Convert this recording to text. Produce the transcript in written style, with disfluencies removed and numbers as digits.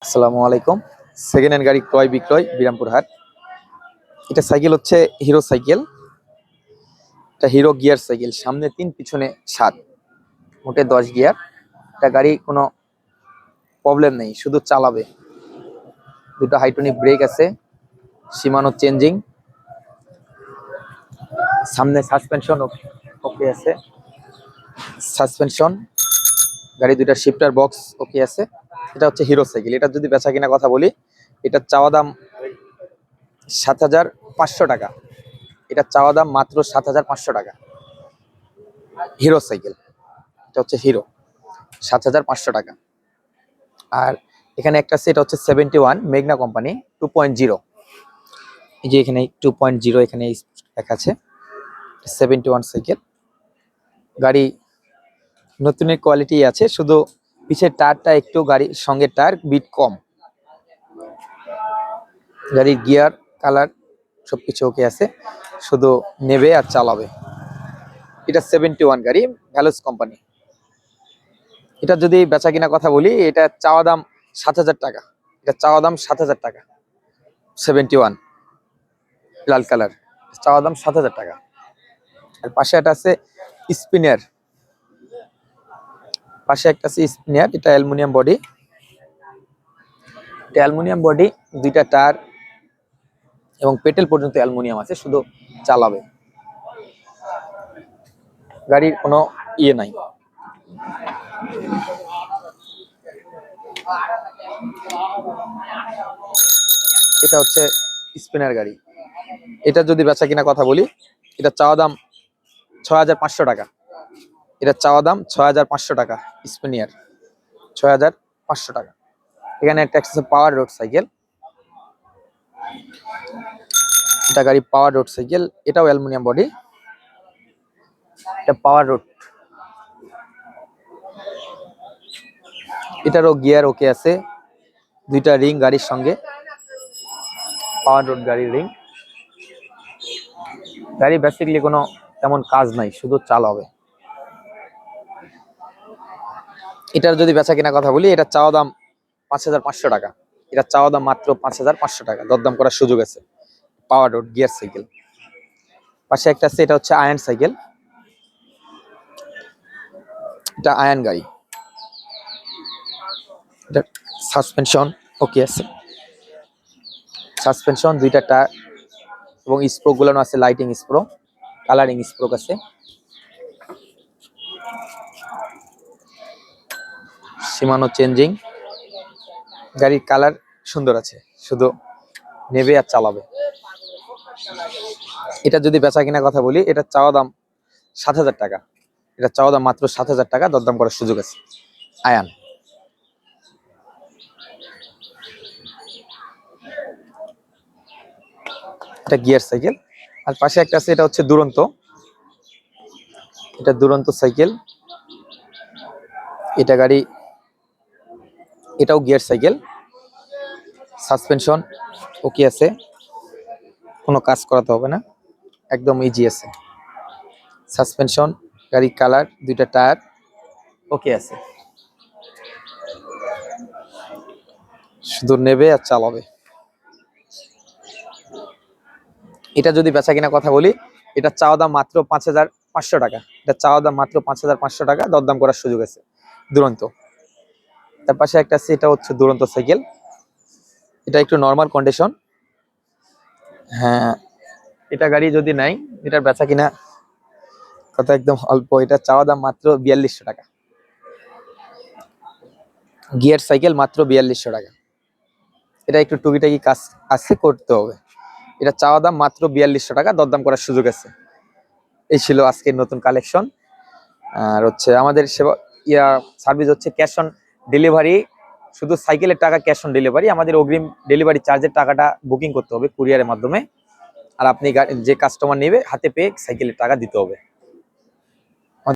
আসসালামু আলাইকুম। Second hand গাড়ি ক্রয় বিক্রয় বিরামপুর হাট। এটা সাইকেল হচ্ছে হিরো সাইকেল। এটা হিরো গিয়ার সাইকেল, সামনে 3 পিছনে 7, মোটে 10 গিয়ার। এটা গাড়ি কোনো প্রবলেম নেই, শুধু চালাবে। দুটো হাইড্রোলিক ব্রেক আছে, সীমানো চেঞ্জিং, সামনে সাসপেনশন ওকে আছে। সাসপেনশন গাড়ি দুটা শিফটার বক্স ওকে আছে। এটা হচ্ছে হিরো সাইকেল। এটা যদি বেচা কিনা কথা বলি, এটা চাওয়া দাম 7,500 টাকা। এটা চাওয়া দাম মাত্র 7,500 টাকা। হিরো সাইকেল, এটা হচ্ছে হিরো, 7,500 টাকা। আর এখানে একটা আছে, এটা হচ্ছে 71 মেঘনা কোম্পানি 2.0। এই যে এখানে 2.0 এখানে লেখা আছে। 71 সাইকেল গাড়ি, নতুনের কোয়ালিটি আছে, শুধু পিছের টায়ারটা একটু গাড়ির সঙ্গে টায়ার বিট কম। গাড়ির গিয়ার কালার সবকিছু ওকে আছে, শুধু নেবে আর চালাবে। এটা 71 গাড়ি, ভ্যালোস কোম্পানি। এটা যদি বেচা কিনা কথা বলি, এটা চাওয়া দাম 7,000 টাকা। এটা চাওয়া দাম 7,000 টাকা। 71 লাল কালার, চাওয়া দাম 7,000 টাকা। আর পাশে একটা আছে স্পিনার, এটা অ্যালুমিনিয়াম বডি। এটা অ্যালুমিনিয়াম বডি, দুইটা টায়ার এবং পেটেল পর্যন্ত অ্যালুমিনিয়াম আছে, শুধু চালাবে। গাড়ির কোনো ইয়ে নাই। এটা হচ্ছে স্পিনার গাড়ি। এটা যদি বেচা কিনা কথা বলি, এটা চাওয়া দাম 6,500 টাকা। এটা চাওয়া দাম 6,500 টাকা। স্পিনিয়ার 6,500 টাকা। এখানে একটা আছে পাওয়ার রোড সাইকেল। এটা গাড়ি পাওয়ার রোড সাইকেল, এটাও অ্যালুমিনিয়াম বডি। এটা পাওয়ার রোড, এটারও গিয়ার ওকে আছে, দুইটা রিং গাড়ির সঙ্গে। পাওয়ার রোড গাড়ির রিং। গাড়ি বেসিক্যালি কোনো তেমন কাজ নাই, শুধু চালাবে। এটার যদি বেচা কিনা কথা বলি, এটা চাওয়া দাম 5,500 টাকা। এটা চাওয়া দাম মাত্র 5,500 টাকা, দরদাম করার সুযোগ আছে। পাওয়ার রোড গিয়ার সাইকেল। পাশে একটা আছে, এটা হচ্ছে আয়ন সাইকেল। এটা আয়ন গাড়ি। এটা সাসপেনশন ওকে আছে, সাসপেনশন দুইটা টায়ার এবং স্প্রোক গুলো আছে, লাইটিং স্প্রোক, কালারিং স্প্রোক আছে। সীমানো চেঞ্জিং, গাড়ির কালার সুন্দর আছে, শুধু নেবে আর চালাবে। এটা যদি বেচা কিনা কথা বলি, এটা চাওয়া দাম 7,000 টাকা। এটা চাওয়া দাম মাত্র 7,000 টাকা, দরদাম করার সুযোগ আছে। আয়ান। এটা গিয়ার সাইকেল। আর পাশে একটা আছে, এটা হচ্ছে দুরন্ত। এটা দুরন্ত সাইকেল। এটা গাড়ি, এটাও গিয়ার সাইকেল। সাসপেনশন ওকে আছে, কোনো কাজ করাতে হবে না, একদম ইজি আছে। সাসপেনশন, গাড়ির কালার, দুইটা টায়ার ওকে আছে, শুধু নেবে আর চালাবে। এটা যদি বেচা কিনা কথা বলি, এটা চাওয়া দাম মাত্র 5,500 টাকা। এটা চাওয়া দাম মাত্র 5,500 টাকা, দরদাম করার সুযোগ আছে। দুরন্ত। তার পাশে একটা আছে, এটা হচ্ছে দুরন্ত সাইকেল। এটা একটু নর্মাল কন্ডিশন। হ্যাঁ, এটা গাড়ি যদি নাই, এটার বেচা কিনা কথা একদম অল্প। এটা চাওয়া দাম মাত্র 4,200 টাকা। গিয়ার সাইকেল মাত্র 4,200 টাকা। এটা একটু টুকিটাকি কাজ আছে, করতে হবে। এটা চাওয়া দাম মাত্র 4,200 টাকা, দরদাম করার সুযোগ আছে। এই ছিল আজকের নতুন কালেকশন। আর হচ্ছে আমাদের সেবা সার্ভিস হচ্ছে ক্যাশ অন ডেলিভারি। শুধু সাইকেলের টাকা ক্যাশ অন ডেলিভারি, আমাদের অগ্রিম ডেলিভারি চার্জের টাকাটা বুকিং করতে হবে কুরিয়ারের মাধ্যমে। আর আপনি যে কাস্টমার নেবে হাতে পেয়ে সাইকেলের টাকা দিতে হবে।